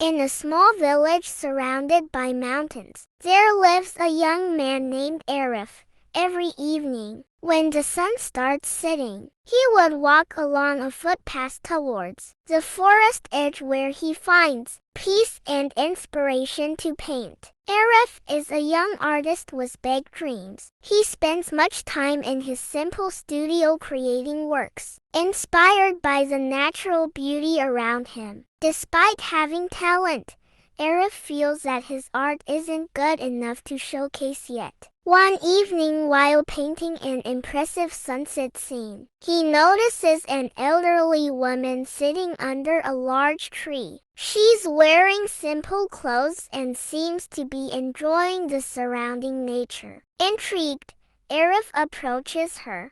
In a small village surrounded by mountains, there lives a young man named Arif. Every evening, when the sun starts setting, he would walk along a footpath towards the forest edge where he finds peace and inspiration to paint. Arif is a young artist with big dreams. He spends much time in his simple studio creating works, inspired by the natural beauty around him. Despite having talent, Arif feels that his art isn't good enough to showcase yet. One evening while painting an impressive sunset scene, he notices an elderly woman sitting under a large tree. She's wearing simple clothes and seems to be enjoying the surrounding nature. Intrigued, Arif approaches her.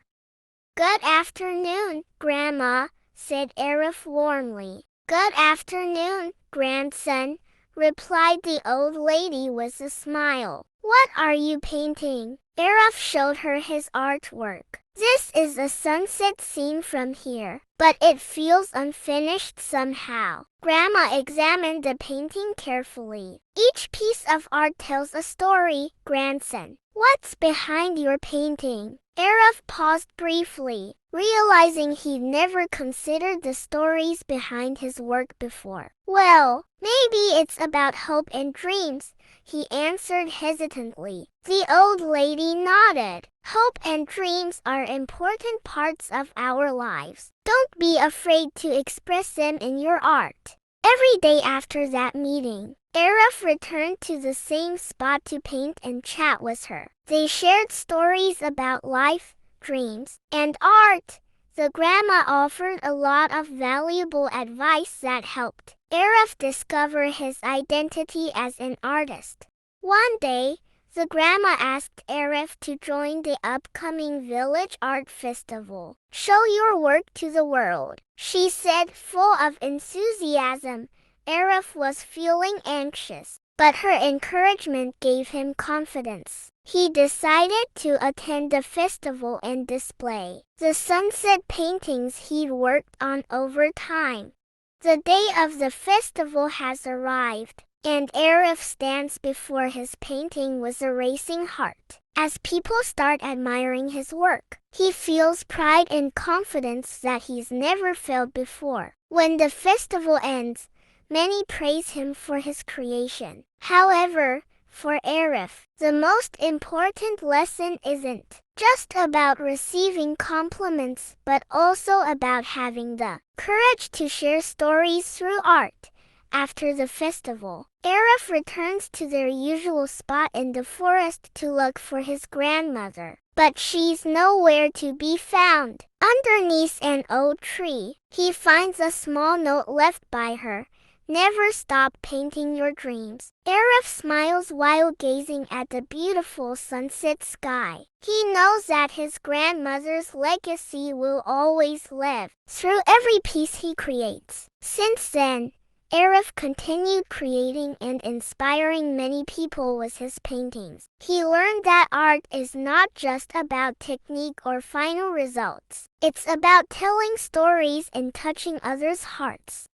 "Good afternoon, Grandma," said Arif warmly. "Good afternoon, grandson," replied the old lady with a smile. "What are you painting?" Arif showed her his artwork. "This is a sunset scene from here, but it feels unfinished somehow." Grandma examined the painting carefully. "Each piece of art tells a story, grandson. What's behind your painting?" Arif paused briefly, realizing he'd never considered the stories behind his work before. "Well, maybe it's about hope and dreams," he answered hesitantly. The old lady nodded. "Hope and dreams are important parts of our lives. Don't be afraid to express them in your art." Every day after that meeting, Arif returned to the same spot to paint and chat with her. They shared stories about life, dreams, and art. The grandma offered a lot of valuable advice that helped Arif discover his identity as an artist. One day, the grandma asked Arif to join the upcoming village art festival. "Show your work to the world," she said, full of enthusiasm. Arif was feeling anxious, but her encouragement gave him confidence. He decided to attend the festival and display the sunset paintings he'd worked on over time. The day of the festival has arrived, and Arif stands before his painting with a racing heart. As people start admiring his work, he feels pride and confidence that he's never felt before. When the festival ends, many praise him for his creation. However, for Arif, the most important lesson isn't just about receiving compliments, but also about having the courage to share stories through art. After the festival, Arif returns to their usual spot in the forest to look for his grandmother, but she's nowhere to be found. Underneath an old tree, he finds a small note left by her. "Never stop painting your dreams." Arif smiles while gazing at the beautiful sunset sky. He knows that his grandmother's legacy will always live through every piece he creates. Since then, Arif continued creating and inspiring many people with his paintings. He learned that art is not just about technique or final results. It's about telling stories and touching others' hearts.